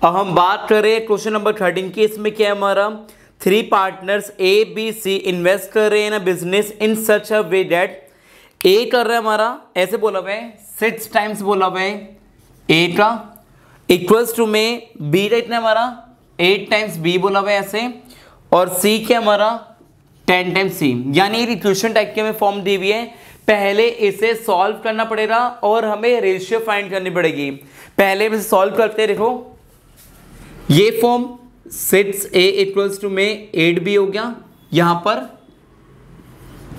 अब हम बात कर रहे हैं क्वेश्चन नंबर 13 की। इसमें क्या है हमारा, 3 partners A B C invest कर रहे हैं in business in such a way that ए कर रहा है हमारा, ऐसे बोला हुआ है 6 टाइम्स बोला हुआ है ए का, इक्वल्स टू में बी का इतना हमारा 8 टाइम्स बी बोला हुआ है ऐसे, और सी के हमारा 10 टाइम्स सी। यानी इक्वेशन टाइप के हमें फॉर्म दी हुई है, पहले इसे सॉल्व करना पड़ेगा और हमें रेशियो फाइंड करनी पड़ेगी। पहले इसे सॉल्व करते हैं। देखो ये फॉर्म 6a इक्वल्स टू में 8b हो गया, यहां पर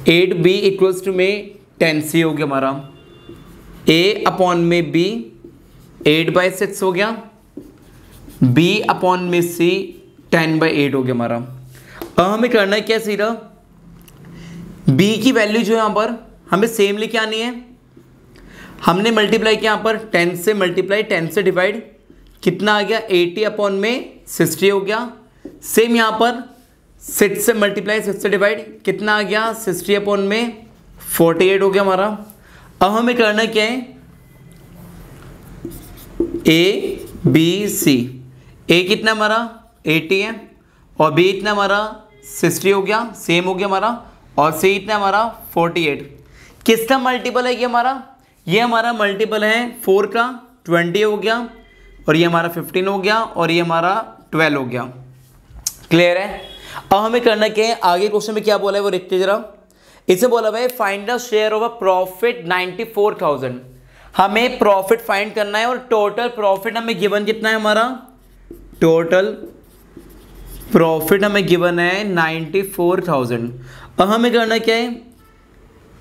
8b इक्वल्स टू में 10c हो गया हमारा, a अपॉन में b 8/6 हो गया, b अपॉन में c 10/8 हो गया हमारा। अब हमें करना है क्या, सीधा b की वैल्यू जो है यहां पर हमें सेम लेके आनी है। हमने मल्टीप्लाई किया यहां पर 10 से मल्टीप्लाई 10 से डिवाइड, कितना आ गया 80 अपॉन में 60 हो गया। सेम यहां पर 6 से मल्टीप्लाई 6 से डिवाइड, कितना आ गया 60 अपॉन में 48 हो गया हमारा। अब हमें करना क्या है, ए बी सी, ए कितना हमारा 80 है और बी इतना हमारा 60 हो गया, सेम हो गया हमारा, और सी इतना हमारा 48। किसका मल्टीपल है ये हमारा, ये हमारा मल्टीपल है 4 का, 20 हो गया, और ये हमारा 15 हो गया, और ये हमारा 12 हो गया। क्लियर है। अब हमें करना क्या है, आगे क्वेश्चन में क्या बोला है वो देखते जरा। इसे बोला भाई find the share of a profit 94,000। हमें प्रॉफिट फाइंड करना है और टोटल प्रॉफिट हमें गिवन कितना है हमारा, टोटल प्रॉफिट हमें गिवन है 94,000। अब हमें करना क्या है,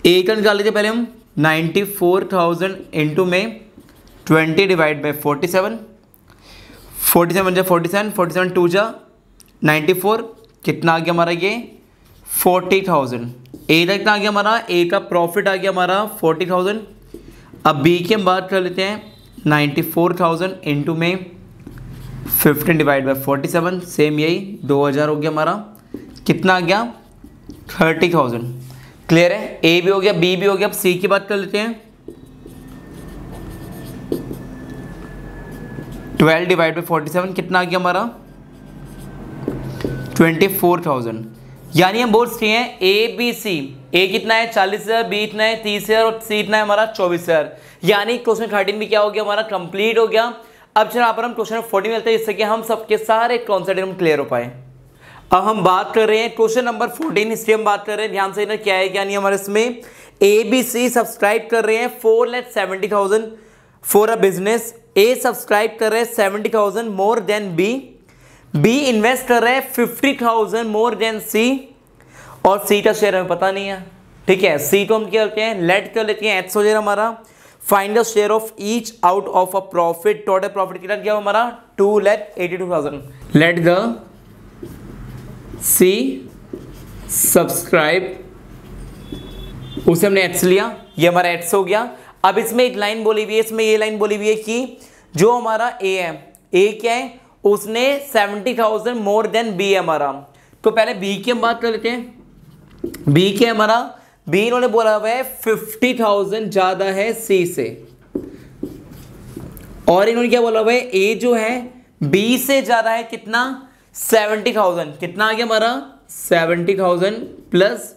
ए का निकाल लीजिए पहले हम, 94,000 इंटू में 20 डिवाइड बाई 47, 47 जा 47, 47 2 जा 94, कितना आ गया हमारा ये 40,000। ए का कितना आ गया हमारा, ए का प्रॉफिट आ गया हमारा 40,000। अब बी की हम बात कर लेते हैं, 94,000 इंटू में 15 डिवाइड बाई 47, सेम यही 2000 हो गया हमारा, कितना आ गया 30,000। क्लियर है। ए भी हो गया, बी भी हो गया। अब सी की बात कर लेते हैं, 12 डिवाइड बाई 47, कितना आ गया हमारा 24,000। यानी हम बोल सकते हैं ए बी सी, ए कितना है 40,000, बी इतना है 30,000, और सी इतना है हमारा 24,000। यानी क्वेश्चन 13 भी क्या हो गया हमारा, कंप्लीट हो गया। अब चलो यहाँ पर हम क्वेश्चन 14 मिलते हैं, जिससे कि हम सबके सारे कॉन्सेप्ट हम क्लियर हो पाए। अब हम बात कर रहे हैं क्वेश्चन नंबर 14, इसलिए हम बात कर रहे हैं, ध्यान से ना क्या है क्या नहीं हमारे इसमें। ए बी सी सब्सक्राइब कर रहे हैं 4,70,000 for a business. A subscribe कर रहे हैं 70,000 more than B, B invest कर रहे हैं 50,000 मोर देन सी, और सी का शेयर हमें पता नहीं है। ठीक है, सी को हम क्या करते हैं, लेट कर लेते हैं, एच हो जाएगा हमारा। Find the share of each out of a profit, total profit कितना गया हमारा 2,82,000। लेट द सी सब्सक्राइब, उसे हमने एच लिया, ये हमारा एच हो गया। अब इसमें एक लाइन बोली हुई है, इसमें ये लाइन बोली हुई है कि जो हमारा ए है, ए क्या है, उसने 70,000 मोर देन बी है हमारा। तो पहले बी की हम बात कर लेते हैं। बी क्या है हमारा, बी इन्होंने बोला हुआ है 50,000 ज्यादा है सी से, और इन्होंने क्या बोला हुआ है, ए जो है बी से ज्यादा है कितना 70,000। कितना आ गया हमारा 70,000 प्लस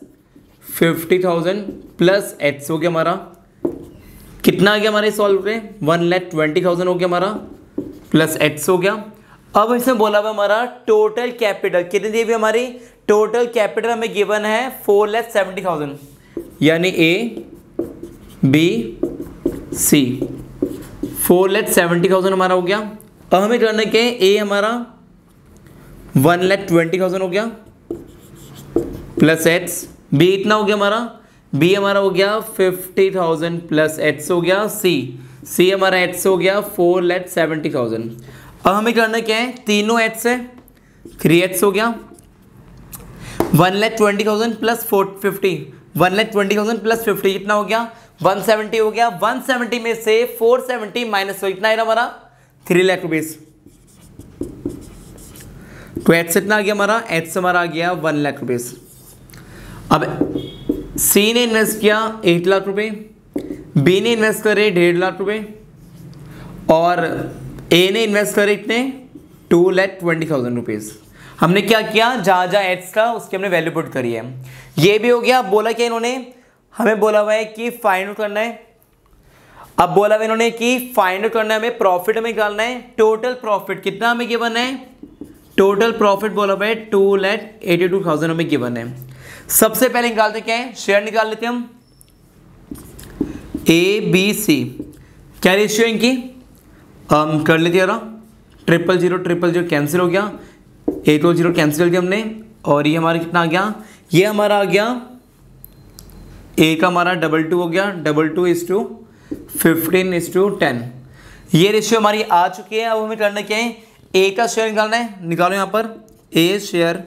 50,000 प्लस एच हो गया हमारा, कितना आ गया हमारे सॉल्व पे 1,20,000 हो गया हमारा, प्लस एच हो गया। अब इसमें बोला हुआ हमारा टोटल कैपिटल कितनी दी हुई हमारी, टोटल कैपिटल हमें गिवन है 4,70,000। यानी ए बी सी 4,70,000 हमारा हो गया। अब हमें करना क्या है, ए हमारा 1,20,000 हो गया, प्लस एच, बी इतना हो गया हमारा, बी हमारा हो गया 50,000 प्लस एच हो गया, सी हमारा एच हो गया 4,70,000। अब हमें करना क्या है, तीनों एच से 3h हो गया, 1,20,000 प्लस 50, 1,20,000 प्लस 50 कितना हो गया 170 हो गया। 170 में से 470 माइनस कितना है हमारा 3 लाख रुपीज। तो एच से इतना आ गया हमारा, एच से हमारा आ गया 1 लाख रुपीज। अब सी ने इन्वेस्ट किया 8 लाख रुपए, बी ने इन्वेस्ट करे 1.5 लाख रुपए, और ए ने इन्वेस्ट करे इतने 2,20,000 रुपीज़। हमने क्या किया, जहाँ जहाँ एच था उसकी हमने वैल्यू पुट करी है। ये भी हो गया। बोला क्या इन्होंने, हमें बोला हुआ है कि फाइंड आउट करना है। अब बोला हुआ इन्होंने कि फाइंड आउट करना है, हमें प्रॉफिट हमें निकालना है। टोटल प्रॉफिट कितना हमें गिवन है, टोटल प्रॉफिट बोला हुआ है 2,82,000 हमें गिवन है। सबसे पहले निकालते क्या है, शेयर निकाल लेते हैं हम। ABC क्या रेशियो इनकी, हम कर लेते हैं। 000 कैंसिल हो गया, 8 और 0 कैंसिल कर दिया हमने, और ये हमारा कितना आ गया, ये हमारा आ गया ए का हमारा 2 हो गया, 2:15:10। ये रेशियो हमारी आ चुकी है। अब हमें करना क्या है, ए का शेयर निकालना है। निकालो यहाँ पर, ए शेयर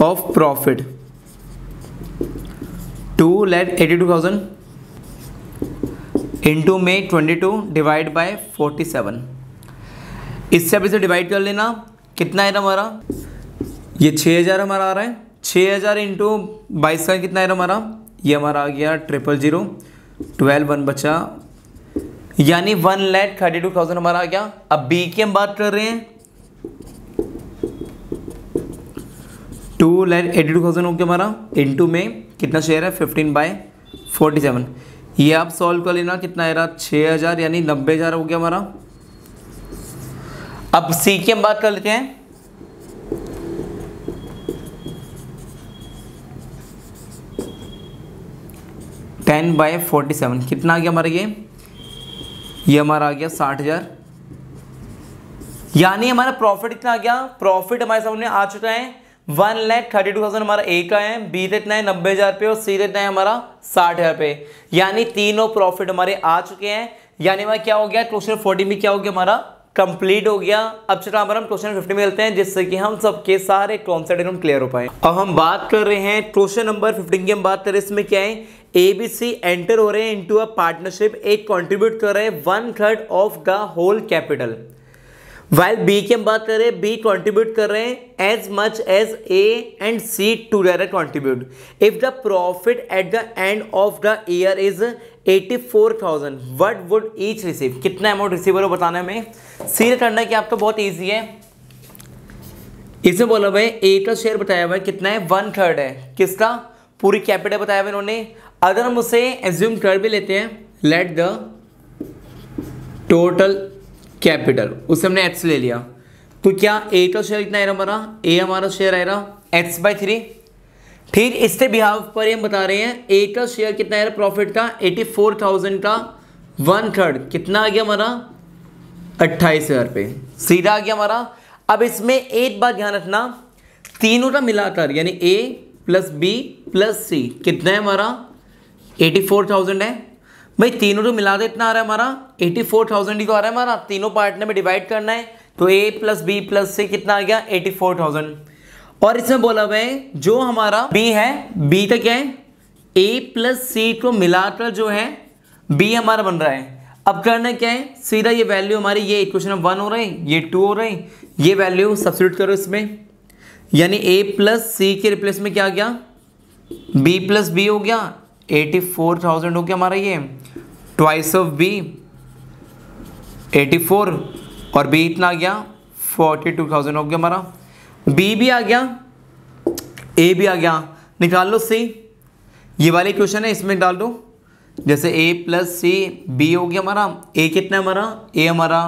ऑफ प्रॉफिट 2,82,000 इंटू में 22 डिवाइड बाय 47। इससे अब इसे डिवाइड कर लेना, कितना है हमारा, ये 6,000 हमारा आ रहा है। 6,000 इंटू 22 का कितना है हमारा, ये हमारा आ गया 000, 12 1 बचा, यानी 1,32,000 हमारा आ गया। अब बी की हम बात कर रहे हैं, 2,82,000 हो गया हमारा, इंटू में कितना शेयर है 15/47। ये आप सॉल्व कर लेना, कितना है 6,000 यानी 90,000 हो गया हमारा। अब सी की हम बात कर लेते हैं। टेन बाय 47 कितना आ गया हमारा, ये हमारा आ गया 60,000, यानी हमारा प्रॉफिट कितना आ गया, प्रॉफिट हमारे सामने आ चुका है 1,32,000 हमारा ए का है, बी इतना है 90,000 पे, और सी इतना है हमारा 60,000 पे, यानी तीनों प्रॉफिट हमारे आ चुके हैं। यानी हमारा क्या हो गया, क्वेश्चन 40 में क्या हो गया हमारा, कंप्लीट हो गया। अब चलो हम क्वेश्चन 50 में मिलते हैं, जिससे कि हम सबके सारे कॉन्सेप्ट एकदम क्लियर हो पाए। अब हम बात कर रहे हैं क्वेश्चन नंबर 15 की, हम बात कर रहे हैं इसमें क्या है, ABC एंटर हो रहे हैं इनटू अ पार्टनरशिप, एक कंट्रीब्यूट कर रहे हैं 1/3 of the whole capital. While B की हम बात कर रहे हैं, बी कंट्रीब्यूट कर रहे हैं as much as A and C together contribute. If the profit at the end of the year is 84,000 what would each receive, कितना अमाउंट रिसीव हो बताना है हमें। सी करना है कि आपका बहुत ईजी है। इसे बोला भाई ए का शेयर बताया हुआ है कितना है, 1/3 है, किसका, पूरी कैपिटल बताया हुआ इन्होंने। अगर हम उसे एज्यूम कर भी लेते हैं, लेट द टोटल कैपिटल, उसे हमने एक्स ले लिया, तो क्या ए का शेयर कितना आएगा हमारा, ए हमारा शेयर आएगा x/3। ठीक, इससे बिहाफ पर हम बता रहे हैं ए का शेयर कितना आएगा प्रॉफिट का, 84,000 का 1/3 कितना आ गया हमारा, 28,000 पे, सीधा आ गया हमारा। अब इसमें एक बात ध्यान रखना, तीनों का मिलाकर यानी ए प्लस बी प्लस सी कितना है हमारा, 84,000 है। भाई तीनों तो मिला दे, इतना आ रहा है हमारा 84,000 ही को आ रहा है हमारा, तीनों पार्टनर में डिवाइड करना है, तो ए प्लस बी प्लस सी कितना आ गया 84,000। और इसमें बोला हुआ है जो हमारा बी है, बी का क्या है, ए प्लस सी को मिलाकर जो है बी हमारा बन रहा है। अब करना क्या है, सीधा ये वैल्यू हमारी, ये इक्वेशन 1 हो रहा है, ये 2 हो रहा है, ये वैल्यू सब्स्टिट्यूट करो इसमें, यानी ए प्लस सी के रिप्लेस में क्या आ गया, बी प्लस बी हो गया, 84,000 हो गया हमारा, ये ट्वाइस ऑफ बी 84 और बी इतना आ गया 42,000 हो गया हमारा। बी भी आ गया, ए भी आ गया, निकाल लो सी, ये वाली क्वेश्चन है इसमें डाल दो, जैसे ए प्लस सी बी हो गया हमारा, ए कितना है हमारा, ए हमारा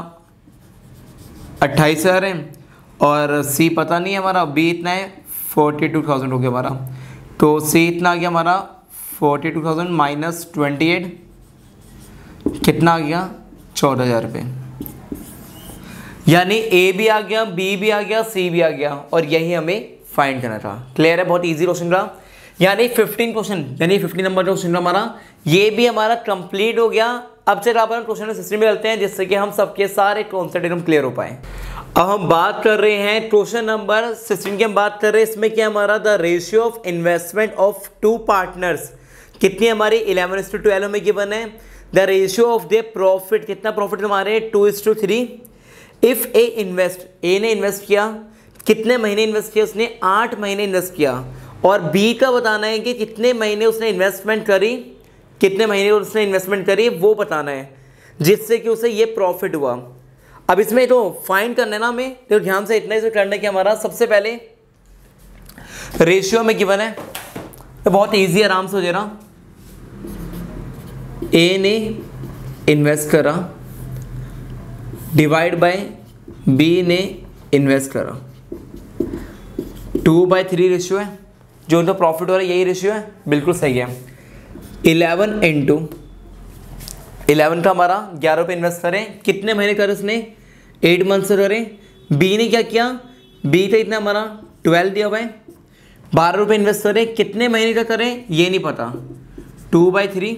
28,000 है, और सी पता नहीं है हमारा, बी इतना है 42,000 हो गया हमारा, तो सी इतना आ गया हमारा 42,000 माइनस 28 कितना आ गया 14,000 रुपये, यानी ए भी आ गया, बी भी आ गया, सी भी आ गया, और यही हमें फाइंड करना था। क्लियर है, बहुत इजी क्वेश्चन रहा, यानी 15 क्वेश्चन, यानी 15 नंबर का क्वेश्चन हमारा ये भी हमारा कंप्लीट हो गया। अब चलिए आप क्वेश्चन सिस्टम में चलते हैं, जिससे कि हम सबके सारे कॉन्सेप्ट एकदम क्लियर हो पाए। अब हम बात कर रहे हैं क्वेश्चन नंबर 16 की, हम बात कर रहे हैं इसमें क्या हमारा, the ratio of investment of 2 partners कितनी हमारी 11:12 में गिवन है। The ratio of the profit, कितना प्रॉफिट हमारे 2:3। इफ ए इन्वेस्ट, ए ने इन्वेस्ट किया, कितने महीने इन्वेस्ट किया उसने, 8 महीने इन्वेस्ट किया, और बी का बताना है कि कितने महीने उसने इन्वेस्टमेंट करी, कितने महीने उसने इन्वेस्टमेंट करी वो बताना है, जिससे कि उसे ये प्रॉफिट हुआ। अब इसमें तो फाइंड करना है ना हमें, तो ध्यान से इतना ही करना है कि हमारा सबसे पहले रेशियो में गिवन है, तो बहुत इजी आराम से हो जाएगा। ए ने इन्वेस्ट करा डिवाइड बाय बी ने इन्वेस्ट करा, 2/3 रेशियो है, जो उनका प्रॉफिट हो रहा है यही रेशियो है, बिल्कुल सही है। 11 इंटू 11 का हमारा 11 रुपये इन्वेस्ट करें, कितने महीने करें उसने 8 मंथ से करें। बी ने क्या किया, बी तो इतना हमारा 12 दिया हुआ है, 12 रुपये इन्वेस्ट करें, कितने महीने का करें ये नहीं पता, 2/3।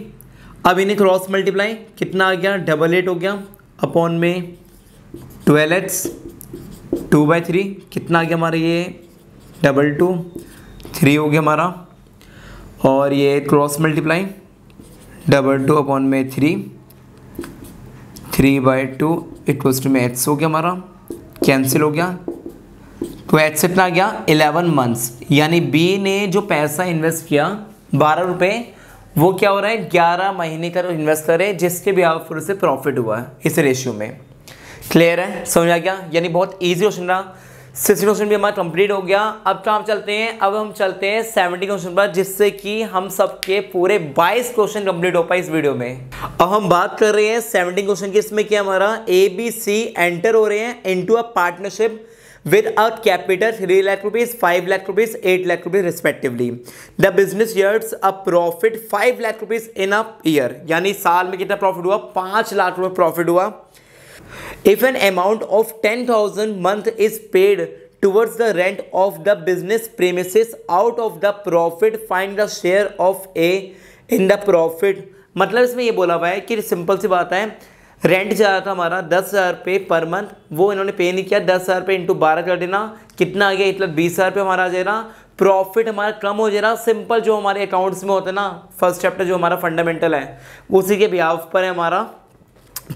अब इन्हें क्रॉस मल्टीप्लाई, कितना आ गया 88 हो गया, अपॉन में 12x 2/3, कितना आ गया हमारा ये 22 3 हो गया हमारा, और ये क्रॉस मल्टीप्लाई 22 अपॉन में 3/2 इक्वल्स टू में x हो गया हमारा, कैंसिल हो गया। तो x कितना आ गया 11 मंथ्स, यानी B ने जो पैसा इन्वेस्ट किया 12 रुपये, वो क्या हो रहा है 11 महीने का इन्वेस्ट करे, जिसके भी आप से प्रॉफिट हुआ है इस रेशियो में। क्लियर है, समझ आ गया। यानी बहुत ईजी क्वेश्चन रहा। 60 क्वेश्चन भी हमारा कंप्लीट हो गया। अब काम चलते हैं, अब हम चलते हैं 70 क्वेश्चन पर, जिससे कि हम सबके पूरे 22 क्वेश्चन कंप्लीट हो पाए इस वीडियो में। अब हम बात कर रहे हैं 70 क्वेश्चन की। इसमें क्या हमारा ABC एंटर हो रहे हैं into a partnership with a capital 3 lakh rupees, 5 lakh rupees, 8 lakh rupees respectively. The business yields a profit 5 lakh rupees in a year. यानी साल में कितना प्रॉफिट हुआ 5 लाख रुपए प्रॉफिट हुआ। If an amount of 10,000 month is paid towards the rent of the business premises out of the profit, find the share of A in the profit. मतलब इसमें ये बोला हुआ है कि सिंपल सी बात है, रेंट जा रहा था हमारा 10,000 रुपये पर मंथ, वो इन्होंने पे नहीं किया, 10,000 रुपये इंटू 12 कर देना, कितना आ गया इतना 20,000 रुपये हमारा आ जाएगा। प्रॉफिट हमारा कम हो जाएगा, सिंपल जो हमारे अकाउंट्स में होता है ना, फर्स्ट चैप्टर जो हमारा फंडामेंटल है उसी के बिहाफ पर है हमारा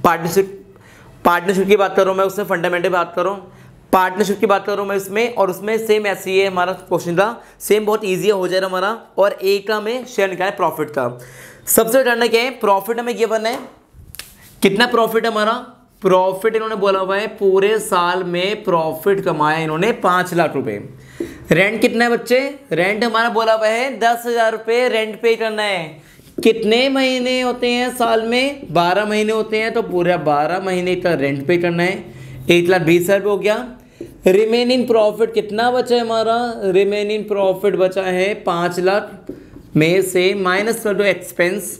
पार्टनरशिप की बात कर रहा हूँ मैं, उसमें फंडामेंटल बात कर रहा हूँ, पार्टनरशिप की बात कर रहा हूँ मैं इसमें, और उसमें सेम ऐसे ही है हमारा क्वेश्चन था, सेम बहुत ईजी हो जाएगा हमारा। और ए का हमें शेयर निकालना है प्रॉफिट का। सबसे करना क्या है, प्रॉफिट हमें गिवन है, कितना प्रॉफिट हमारा, प्रॉफिट इन्होंने बोला हुआ है पूरे साल में प्रॉफिट कमाया इन्होंने 5 लाख रुपए। रेंट कितना है बच्चे, रेंट हमारा बोला हुआ है 10,000 रुपये रेंट पे करना है। कितने महीने होते हैं साल में, 12 महीने होते हैं, तो पूरा 12 महीने का रेंट पे करना है। 1,20,000 रुपये हो गया। रिमेनिंग प्रॉफिट कितना बचा है हमारा, रिमेनिंग प्रॉफिट बचा है 5 लाख में से माइनस कर दो एक्सपेंस,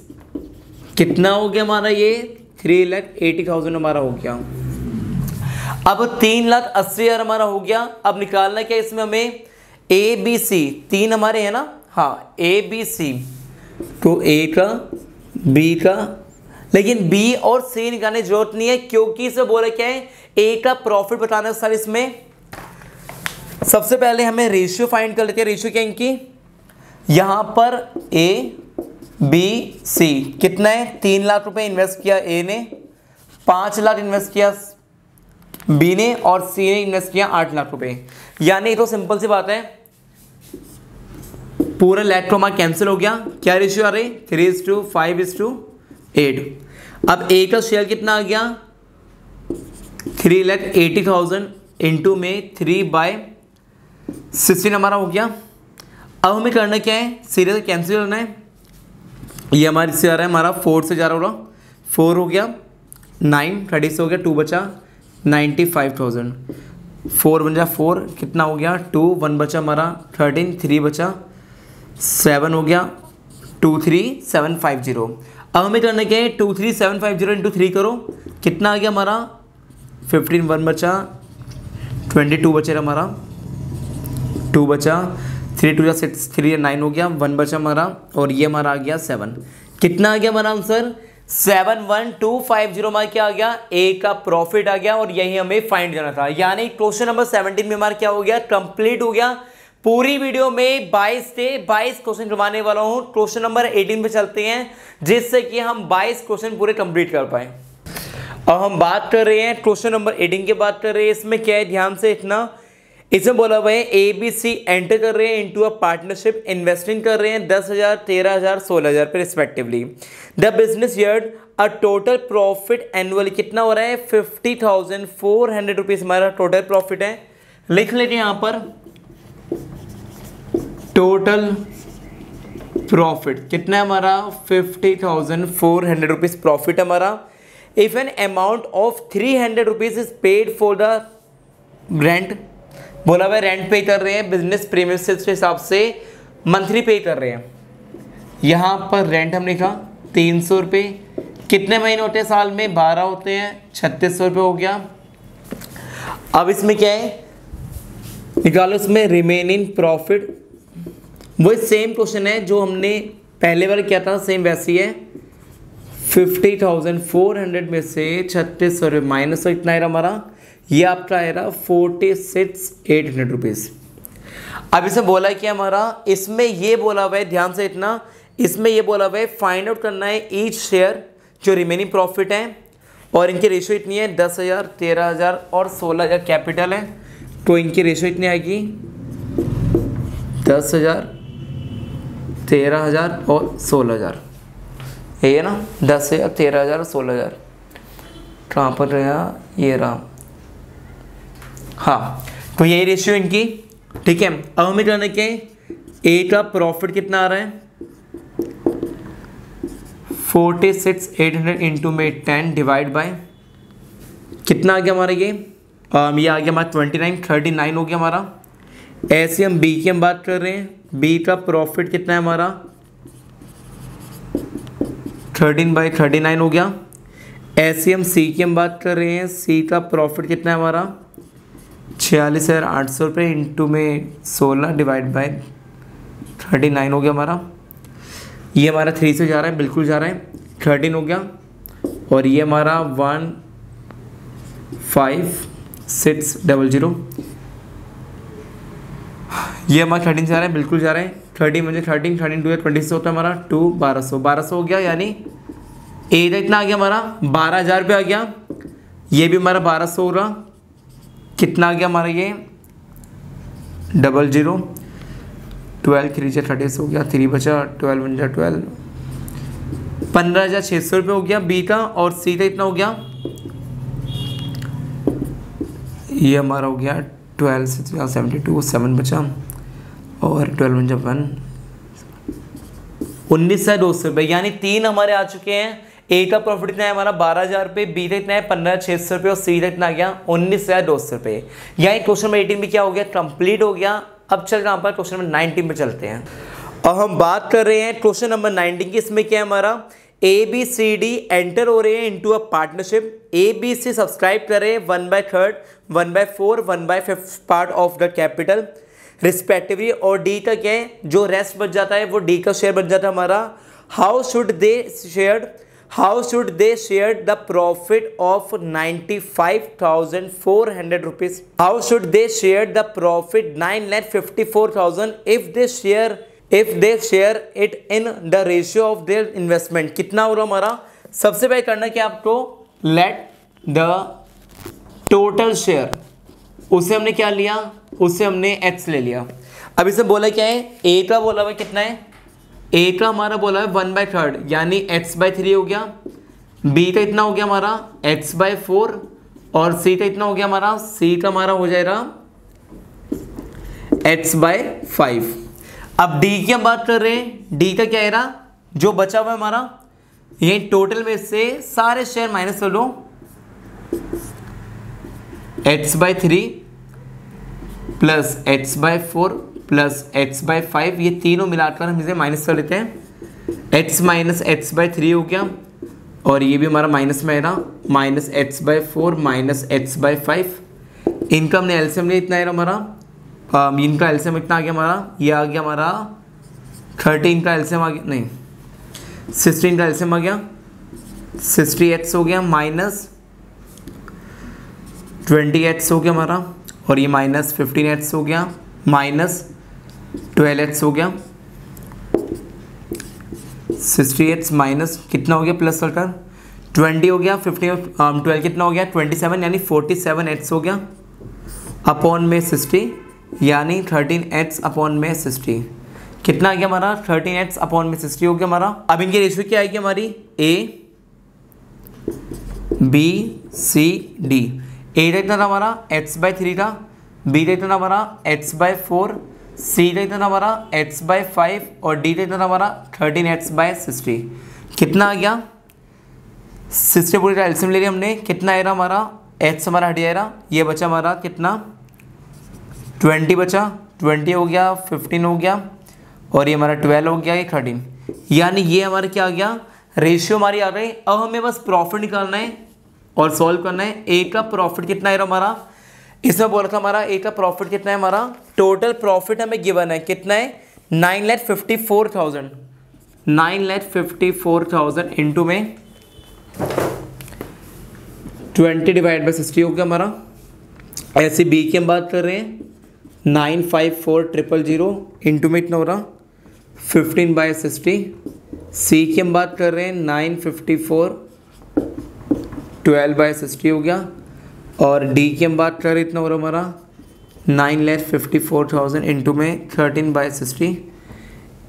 कितना हो गया हमारा ये 3,80,000 हमारा हो गया। अब 3,80,000 हमारा हो गया। अब निकालना क्या इसमें हमें, ABC 3 हमारे हैं ना, हाँ ABC, तो A का B का, लेकिन B और C निकालने की जरूरत नहीं है, क्योंकि इसे बोला क्या है A का प्रॉफिट बताना है सर। इसमें सबसे पहले हमें रेशियो फाइंड कर लेते हैं। रेशियो क्या है इनकी, यहां पर ABC कितना है, 3 लाख रुपए इन्वेस्ट किया A ने, 5 लाख इन्वेस्ट किया B ने, और C ने इन्वेस्ट किया 8 लाख रुपए। यानी तो सिंपल सी बात है, पूरा लैक तो हमारा कैंसिल हो गया। क्या रेशियो आ रही, 3:5:8। अब A का शेयर कितना आ गया 3,80,000 इंटू में 3/16 हमारा हो गया। अब हमें करना क्या है, सीरीज कैंसिल करना है। ये हमारे से आ रहा है हमारा 4 से जा रहा होगा, 4 हो गया 9, 30 हो गया, 2 बचा 95,000, 4 बन जा 4, कितना हो गया 2, 1 बचा हमारा 13, 3 बचा 7 हो गया 23,750। अब हमें करना क्या है, 23,750 इंटू 3 करो, कितना आ गया हमारा 15, 1 बचा 22 बचे हमारा, 2 बचा 3 2 6 3 9 हो गया, 1 बचा हमारा, और ये हमारा आ गया 7। कितना आ गया हमारा आंसर 71250 हमारा क्या आ गया, ए का प्रॉफिट आ गया, और यही हमें फाइंड करना था। यानी क्वेश्चन नंबर 17 में हमारा क्या हो गया, कंप्लीट हो गया। पूरी वीडियो में 22 से 22 क्वेश्चन करवाने वाला हूं। क्वेश्चन नंबर 18 पे चलते हैं, जिससे कि हम 22 क्वेश्चन पूरे कंप्लीट कर पाए। अब हम बात कर रहे हैं क्वेश्चन नंबर 18 की बात कर रहे हैं। इसमें क्या है, ध्यान से इतना, इसमें बोला हुआ है ABC एंटर कर रहे हैं इनटू अ पार्टनरशिप, इन्वेस्टिंग कर रहे हैं 10,000, 13,000, 16,000 पे respectively. The business yield a total profit annually कितना हो रहा है 50,400 रुपीज हमारा टोटल प्रॉफिट है। लिख लेते हैं यहां पर टोटल प्रॉफिट कितना है हमारा 50,400 रुपीज प्रॉफिट हमारा। If an amount of 300 rupees is paid for the rent, बोला भाई रेंट पे कर रहे हैं बिजनेस प्रीमिसेस के हिसाब से, मंथली पे कर रहे हैं। यहाँ पर रेंट हम लिखा 300 रुपये, कितने महीने होते हैं साल में 12 होते हैं, 3600 रुपये हो गया। अब इसमें क्या है निकालो इसमें रिमेनिंग प्रॉफिट, वही सेम क्वेश्चन है जो हमने पहले बार किया था, सेम वैसी है। 50,400 में से 3600 रुपये माइनस तो इतना है हमारा, ये आपका आएगा 46,800 रुपीज़। अब इसे बोला कि हमारा इसमें ये बोला हुआ है, ध्यान से इतना, इसमें ये बोला हुआ है फाइंड आउट करना है ईच शेयर जो रिमेनिंग प्रॉफिट है, और इनकी रेशियो इतनी है 10,000, 13,000 और 16,000 कैपिटल है, तो इनकी रेशियो इतनी आएगी 10,000, 13,000 और 16,000, यही है ना 10,000, 13,000 और 16,000। कहाँ पर रहा ये रहा, हाँ तो यही रेशियो इनकी, ठीक है। अब हमें जाने के ए का प्रॉफिट कितना आ रहा है 46,800 इंटू में 10 डिवाइड बाय कितना आ गया हमारा ये आ गया हमारा 39 हो गया हमारा। ऐसे हम बी की हम बात कर रहे हैं, बी का प्रॉफिट कितना है हमारा 13/39 हो गया। ऐसे हम सी की हम बात कर रहे हैं, सी का प्रॉफिट कितना है हमारा 46,800 रुपये इंटू में 16 डिवाइड बाय 39 हो गया हमारा। ये हमारा 3 से जा रहा है, बिल्कुल जा रहा है, 13 हो गया, और ये हमारा 15600, ये हमारा 13 से जा रहा है, बिल्कुल जा रहा है, 30 मुझे 13 2 26 होता है हमारा 2 1200 हो गया, यानी ए का इतना आ गया हमारा 12,000 रुपये आ गया। ये भी हमारा 1200 हो रहा, कितना आ गया हमारा ये 00, 12 3 से 30 हो गया, 3 बचा, 12 1 जा 12, 15,600 रुपये हो गया बी का, और सी का इतना हो गया, ये हमारा हो गया 12 से 72, 7 बचा, और 12 1 जा 1, 19,200 रुपये, यानी 3 हमारे आ चुके हैं। ए का प्रॉफिट इतना है हमारा 12,000 रुपये, बी का इतना है 15,600 रुपये, और सी का इतना आ गया 19,200 रुपये। यहाँ क्वेश्चन नंबर 18 भी क्या हो गया कंप्लीट हो गया। अब चल रहा पर क्वेश्चन नंबर 19 पे चलते हैं, और हम बात कर रहे हैं क्वेश्चन नंबर 19 की। इसमें क्या है हमारा A B C D enter हो रहे हैं into a partnership. A B C subscribe कर रहे हैं 1/3, 1/4, 1/5 part of the capital respectively, और डी का क्या है जो रेस्ट बच जाता है वो डी का शेयर बच जाता है हमारा। How should they share the profit of 95,400 rupees. How should they share the profit 9,54,000 if they share it in the ratio of their investment. कितना हो रहा हमारा, सबसे पहले करना क्या आपको, लेट द टोटल शेयर, उसे हमने क्या लिया, उसे हमने एक्स ले लिया। अब इसे बोला क्या है, ए का बोला हुआ कितना है, ए का हमारा बोला है 1/3 यानी x/3 हो गया, बी का इतना हो गया हमारा x/4, और सी का इतना हो गया हमारा, सी का हमारा हो जाएगा x/5। अब डी की हम बात कर रहे हैं, डी का क्या है रहा जो बचा हुआ है हमारा, ये टोटल में से सारे शेयर माइनस कर लो, x/3 plus x/4 plus x/5, ये तीनों मिलाकर हम इसे माइनस कर लेते हैं, x माइनस x/3 हो गया, और ये भी हमारा माइनस में आएगा, माइनस x/4 माइनस x/5। इनका हमने एलसीएम लिया, इतना है हमारा, इनका एलसीएम इतना आ गया हमारा, ये आ गया हमारा 13 का एलसीएम आ गया, नहीं 16 का एलसीएम आ गया, 60x हो गया, माइनस 20x हो गया हमारा, और ये माइनस 15x हो गया, माइनस 12x हो गया, 60x माइनस कितना हो गया प्लस चलकर 20 हो गया, 12 कितना हो गया 27, यानी 47x हो गया अपॉन में 60, यानी 13x अपॉन में 60। कितना आ गया हमारा 13x अपॉन में 60 हो गया हमारा। अब इनकी रेशियो क्या आएगी हमारी, a बी सी डी। ए का इतना था हमारा x/3 था, बी का इतना था हमारा x/4, सी का इतना था हमारा x/5 और डी का इतना था हमारा 13x/60। कितना आ गया? 60 पूरी का एलसीएम ले लिया हमने, कितना आएगा हमारा? x हमारा हट जाएगा, ये बचा हमारा कितना? 20 बचा, 20 हो गया, 15 हो गया और ये हमारा 12 हो गया, ये 13। यानी ये हमारा क्या आ गया? रेशियो हमारी आ गई। अब हमें बस प्रॉफिट निकालना है और सॉल्व करना है। ए का प्रॉफिट कितना है हमारा? इसमें बोला था हमारा ए का प्रॉफिट कितना है हमारा? टोटल प्रॉफिट हमें गिवन है, कितना है? 9,54,000। 9,54,000 इंटू में 20 डिवाइड बाई 60 हो गया हमारा। ऐसे बी की हम बात कर रहे हैं 954,000 इंटू में इतना हो रहा 15/60। सी की हम बात कर रहे हैं 954 12/60 हो गया और डी की हम बात कर रहे हैं इतना हो रहा हमारा 9,54,000 इंटू में 13/60।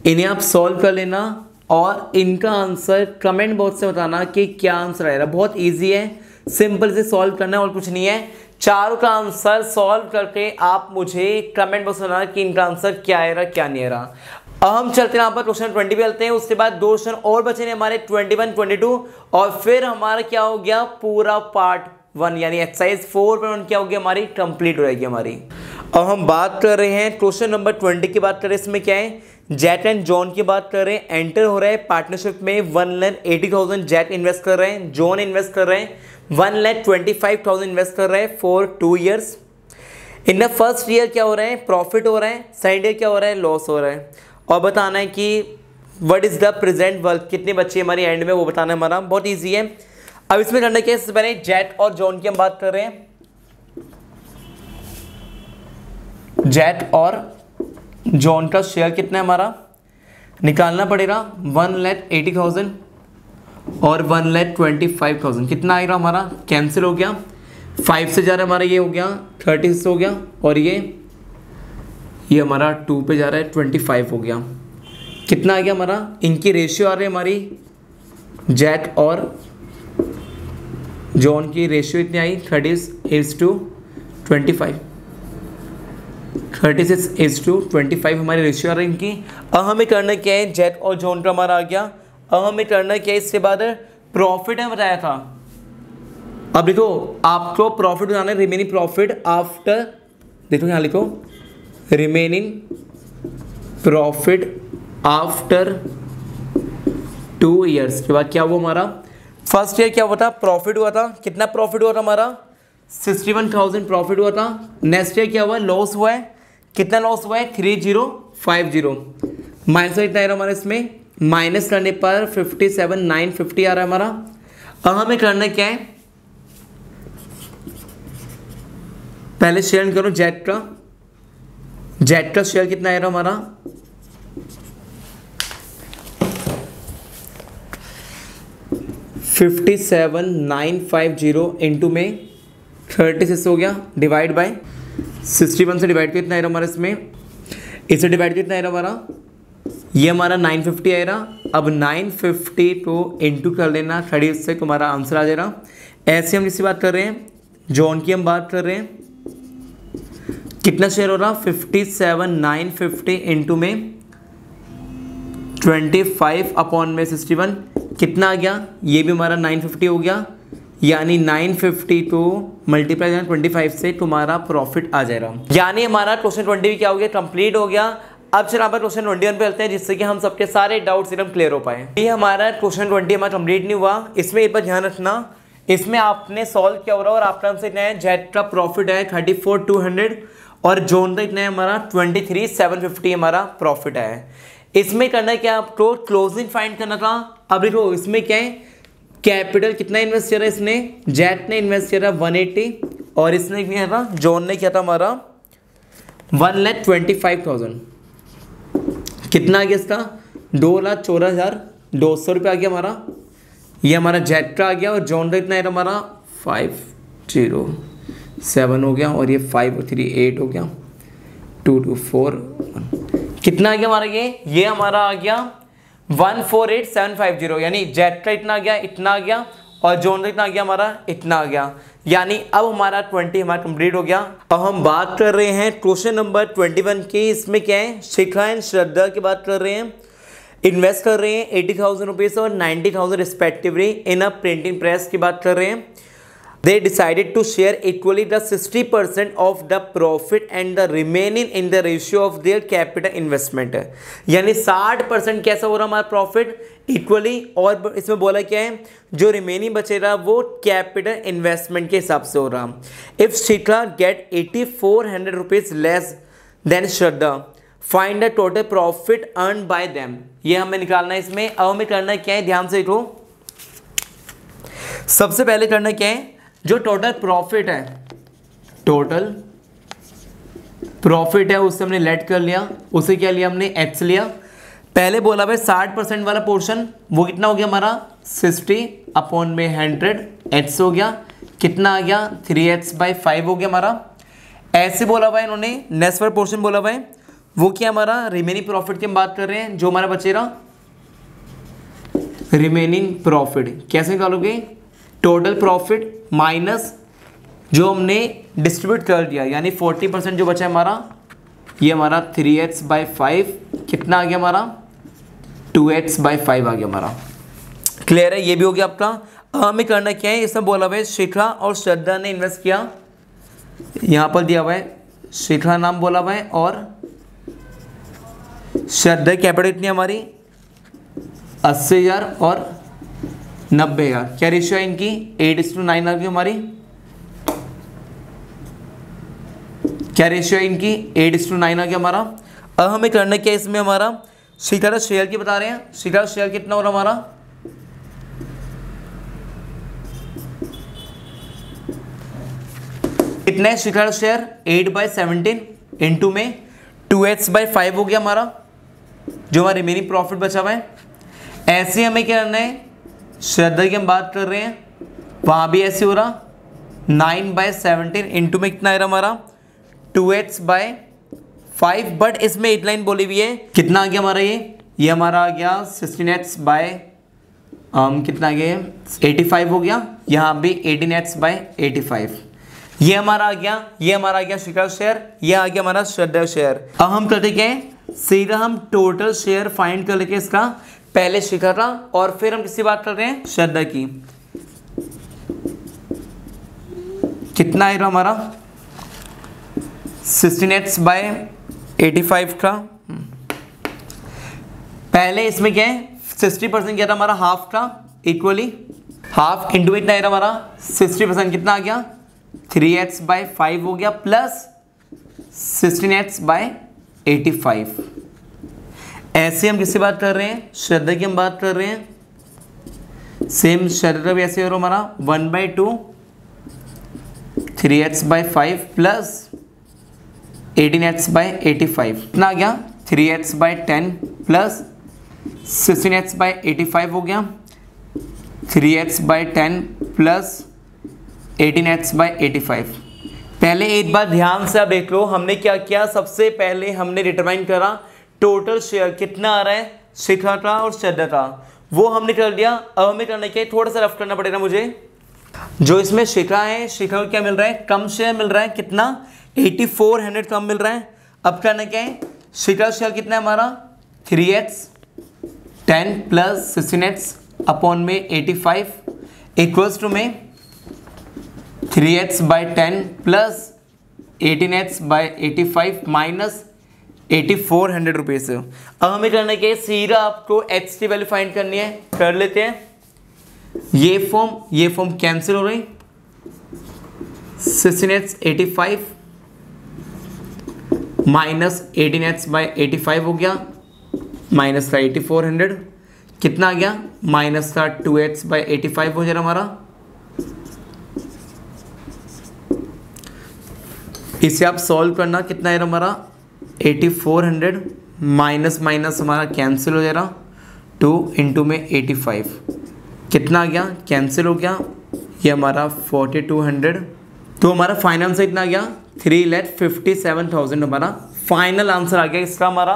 इन्हें आप सॉल्व कर लेना और इनका आंसर कमेंट बॉक्स से बताना कि क्या आंसर आएगा। बहुत इजी है, सिंपल से सॉल्व करना है और कुछ नहीं है। चारों का आंसर सॉल्व करके आप मुझे कमेंट बॉक्स में बताना कि इनका आंसर क्या आएगा क्या नहीं आएगा। अब हम चलते हैं यहाँ पर क्वेश्चन 20 पे चलते हैं, उसके बाद 2 क्वेश्चन और बचे हैं हमारे 21, 22 और फिर हमारा क्या हो गया? पूरा पार्ट 1 यानी एक्सरसाइज 4.1 क्या हो गया? हमारी कंप्लीट हो जाएगी हमारी। अब हम बात कर रहे हैं क्वेश्चन नंबर 20 की बात कर रहे हैं। इसमें क्या है? जैक एंड जॉन की बात कर रहे हैं। एंटर हो रहा है पार्टनरशिप में 1,80,000 जैक इन्वेस्ट कर रहे हैं, जॉन इन्वेस्ट कर रहे हैं 1,25,000 इन्वेस्ट कर रहे हैं for 2 years. In the first year क्या हो रहा है? प्रॉफिट हो रहा है, सेकंड ईयर क्या हो रहा है? लॉस हो रहा है। और बताना है कि what is the present work, कितने बच्चे हमारी एंड में, वो बताना है हमारा। बहुत ईजी है। अब इसमें करना क्या है? इससे पहले जैक और जॉन की हम बात कर रहे हैं। जैक और जॉन का शेयर कितना है हमारा? निकालना पड़ेगा 1,80,000 और 1,25,000। कितना आएगा हमारा? कैंसिल हो गया, 5 से जा रहा है हमारा, ये हो गया 36 हो गया और ये हमारा 2 पे जा रहा है 25 हो गया। कितना आ गया हमारा? इनकी रेशियो आ रही है हमारी, जैक और जॉन की रेशियो इतनी आई 36:25। 36:25 हमारी रेशियो आ रही है इनकी। अब हमें करना क्या है? जैक और जॉन का हमारा आ गया। अब हमें करना क्या है? इसके बाद प्रॉफिट है बताया था। अब देखो आपको प्रॉफिट बताना है, रिमेनिंग प्रॉफिट आफ्टर, देखो यहाँ लिखो रिमेनिंग प्रॉफिट आफ्टर 2 ईयर्स के बाद क्या हुआ हमारा? फर्स्ट ईयर क्या हुआ था? प्रॉफिट हुआ था। कितना प्रॉफिट हुआ था हमारा? 61,000 प्रॉफिट हुआ था। नेक्स्ट ईयर क्या हुआ? लॉस हुआ है। कितना लॉस हुआ है? 3050। माइनस कितना आ रहा हमारा? इसमें माइनस करने पर 57,950 आ रहा है हमारा। अब हमें करना क्या है? पहले शेयर करो जेट का। जेट का शेयर कितना आ रहा हमारा? 57,950 इंटू में 36 हो गया, डिवाइड बाय 61 से डिवाइड कितना आ रहा हमारा? इसमें इससे डिवाइड कितना आ रहा हमारा? ये हमारा 950 आ रहा। अब 950 को इंटू कर लेना 30 से, तुम्हारा आंसर आ जाएगा। ऐसे हम इसी बात कर रहे हैं, जॉन की हम बात कर रहे हैं। कितना शेयर हो रहा? 57,950 इंटू में 25/61 कितना आ गया? ये भी हमारा 950 हो गया। यानी 950 को मल्टीप्लाई 25 से तुम्हारा प्रॉफिट आ जाएगा। यानी हमारा क्वेश्चन 20 भी क्या हो गया? कंप्लीट हो गया। अब चलो पर क्वेश्चन 21 पे चलते हैं, जिससे कि हम सबके सारे डाउट्स एकदम क्लियर हो पाए। ये हमारा क्वेश्चन 20 हमारा कंप्लीट नहीं हुआ। इसमें एक बार ध्यान रखना, इसमें आपने सॉल्व किया हो रहा और आपका आंसर इतना है, जेट का प्रॉफिट है 34,200 और जोन का इतना है हमारा 23,750 हमारा प्रॉफिट है। इसमें करना क्या? आपको क्लोजिंग फाइंड करना था। अब देखो इसमें क्या है? कैपिटल कितना इन्वेस्ट किया था इसने? जेट ने इन्वेस्ट किया था 180 और इसने किया था, जॉन ने किया था हमारा 1,25,000। कितना आ गया इसका? 2,14,200 रुपये आ गया हमारा। ये हमारा जेट का आ गया और जॉन का इतना है हमारा 507 हो गया और ये 538 हो गया 224। कितना आ गया हमारा? ये हमारा आ गया 148,750। यानी जेट का इतना आ गया, इतना आ गया और जोन कितना आ गया हमारा, इतना आ गया। यानी अब हमारा 20 हमारा कंप्लीट हो गया। अब हम बात कर रहे हैं क्वेश्चन नंबर 21 की। इसमें क्या है, शिखा एंड श्रद्धा की बात कर रहे हैं। इन्वेस्ट कर रहे हैं 80,000 रुपीज़ और 90,000 respectively in a printing press की बात कर रहे हैं। They decided to share equally the 60% of the profit and the remaining in the ratio of their capital investment। यानी 60% कैसा हो रहा हमारा प्रॉफिट इक्वली, और इसमें बोला क्या है, जो रिमेनिंग बचे रहा वो कैपिटल इन्वेस्टमेंट के हिसाब से हो रहा। If Shikha get 8400 rupees less than Shraddha, find the total profit earn by them. ये हमें निकालना है। इसमें अब हमें करना क्या है, ध्यान से देखो। सबसे पहले करना क्या है, जो टोटल प्रॉफिट है, टोटल प्रॉफिट है उसे हमने लेट कर लिया, उसे क्या लिया हमने, एक्स लिया। पहले बोला भाई 60% वाला पोर्शन वो कितना हो गया हमारा 60/100 एक्स हो गया, कितना आ गया 3x/5 हो गया हमारा। ऐसे बोला भाई इन्होंने। नेक्स्ट वाला पोर्शन बोला भाई वो क्या हमारा रिमेनिंग प्रॉफिट की हम बात कर रहे हैं, जो हमारा बचे रहा रिमेनिंग प्रॉफिट कैसे निकालोगे, टोटल प्रॉफिट माइनस जो हमने डिस्ट्रीब्यूट कर दिया, यानी 40% जो बचा है हमारा, ये हमारा 3x/5 कितना आ गया हमारा 2x/5 आ गया हमारा। क्लियर है, ये भी हो गया आपका। अब हमें करना क्या है, इसमें बोला हुआ है शिखा और श्रद्धा ने इन्वेस्ट किया, यहाँ पर दिया हुआ है शिखा नाम बोला हुआ है और श्रद्धा कैपिटल इतनी हमारी 80,000 और 90,000। क्या रेशियो है इनकी 8:9 आ गई हमारी। क्या रेशियो है इनकी 8:9 आ गया हमारा। अब हमें करना क्या है, इसमें हमारा शिखा का शेयर की बता रहे हैं। शिखा का शेयर कितना हो रहा हमारा, कितना है शिखा का शेयर 8/17 इंटू में 2x/5 हो गया हमारा, जो हमारा रिमेनिंग प्रॉफिट बचा हुआ है। ऐसे हमें क्या करना है, श्रद्धा की हम बात कर रहे हैं, वहां भी ऐसे हो रहा 9/17 इंटू में कितना आ रहा हमारा 2x/5, बट इसमें 8 लाइन बोली हुई है। कितना आ गया हमारा, ये हमारा आ गया 16x/ कितना आ गया 85 हो गया, यहाँ भी 18x/85। ये हमारा आ गया, ये हमारा आ गया शिखा शेयर, ये आ गया हमारा श्रद्धा शेयर। अब हम करते क्या है, सीधा हम टोटल शेयर फाइंड कर लेके इसका, पहले शिखा का और फिर हम किसकी बात कर रहे हैं, श्रद्धा की। कितना आएगा हमारा 16x/85 का। पहले इसमें क्या है 60% क्या था हमारा, हाफ का, इक्वली हाफ इंटू इतना आएगा हमारा 60% कितना आ गया 3x/5 हो गया, प्लस 16x/85। ऐसे हम किससे बात कर रहे हैं, श्रद्धा की हम बात कर रहे हैं। सेम श्रद्धा भी ऐसे हो रहा हमारा 1/2 3x/5 प्लस 18x/85 कितना आ गया 3x/10 प्लस 16x/85 हो गया 3x/10 प्लस 18x/85। पहले एक बार ध्यान से आप देख लो, हमने क्या किया, सबसे पहले हमने डिटरमाइन करा टोटल शेयर कितना आ रहा है शिखा का और श्रद्धा का, वो हमने कर लिया। अब हमें करना क्या है, थोड़ा सा रफ करना पड़ेगा मुझे। जो इसमें शिखा है, शिखा को क्या मिल रहा है, कम शेयर मिल रहा है, कितना 8400 कम मिल रहा है। अब करना क्या है, शिखा शेयर कितना है हमारा 3x10 plus 16x/85 equals to में 3x/10 plus 18x/85 minus 8400 rupees. अब हमें करना क्या है, सीधा आपको x की वैल्यू फाइंड करनी है, कर लेते हैं। ये फॉर्म कैंसिल हो रही, 16x/85 माइनस 18x/85 हो गया, माइनस का 8400 कितना आ गया, माइनस का 2x/85 हो जाएगा हमारा। इसे आप सॉल्व करना, कितना है हमारा 8400 माइनस माइनस हमारा कैंसिल हो जाएगा, 2 इंटू में 85 कितना आ गया, कैंसिल हो गया, ये हमारा 4200। तो हमारा फाइनल आंसर इतना आ गया 3,57,000 हमारा फाइनल आंसर आ गया इसका हमारा।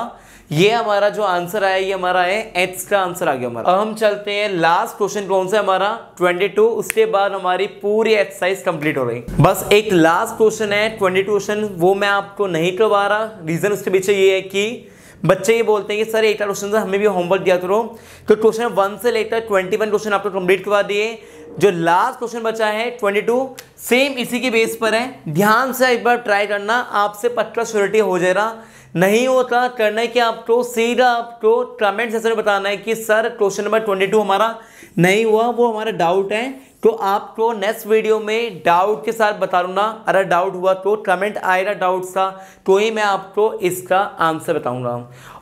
ये हमारा जो आंसर आया ये हमारा है एच का आंसर आ गया हमारा। अब हम चलते हैं लास्ट क्वेश्चन कौन सा हमारा 22, उसके बाद हमारी पूरी एक्सरसाइज कंप्लीट हो गई। बस एक लास्ट क्वेश्चन है 22 क्वेश्चन, वो मैं आपको नहीं करवा रहा। रीजन उसके पीछे ये है कि बच्चे ये बोलते हैं कि सर एक क्वेश्चन हमें भी होमवर्क दिया करो, तो क्वेश्चन 1 से लेकर 21 क्वेश्चन आपको कंप्लीट करवा दिए। जो लास्ट क्वेश्चन बचा है 22 सेम इसी के बेस पर है, ध्यान से एक बार ट्राई करना, आपसे पक्का श्योरिटी हो जाएगा। नहीं होता करना है कि आपको सीधा आपको कमेंट सेक्शन में बताना है कि सर क्वेश्चन नंबर 22 हमारा नहीं हुआ, वो हमारा डाउट है, तो आपको नेक्स्ट वीडियो में डाउट के साथ बता दूंगा। अगर डाउट हुआ तो कमेंट आएगा डाउट का, तो ही मैं आपको इसका आंसर बताऊंगा।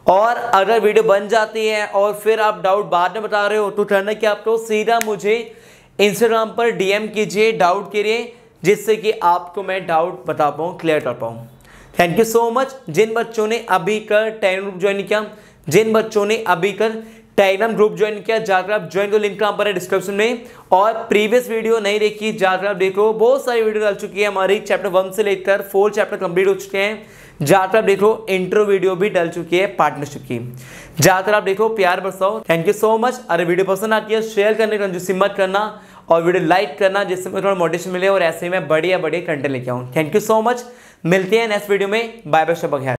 और अगर वीडियो बन जाती है और फिर आप डाउट बाद में बता रहे हो, तो करना कि आपको सीधा मुझे इंस्टाग्राम पर डीएम कीजिए डाउट के लिए, जिससे कि आपको मैं डाउट बता पाऊँ, क्लियर कर पाऊँ। Thank you so much. जिन बच्चों ने अभी कर टेलीग्राम ग्रुप ज्वाइन किया, जिन बच्चों ने अभी कर टेलीग्राम ग्रुप ज्वाइन किया, जाकर आप ज्वाइन को लिंक यहाँ पर है डिस्क्रिप्शन में। और प्रीवियस वीडियो नहीं देखी, जाकर आप देखो, बहुत सारी वीडियो डाल चुकी है हमारी, चैप्टर 1 से लेकर 4 चैप्टर कंप्लीट हो चुके हैं। जाकर आप देखो, इंट्रो वीडियो भी डल चुकी है पार्टनरशिप की, जाकर आप देखो, प्यार बरसाओ। Thank you so much. अरे वीडियो पसंद आती है शेयर करने का कंजूसी मत करना, और वीडियो लाइक करना, जिससे मुझे थोड़ा मोटिवेशन मिले और ऐसे ही मैं बढ़िया कंटेंट लेके आऊँ। Thank you so much. मिलते हैं नेक्स्ट वीडियो में। बाय बाय, शब ख्याल।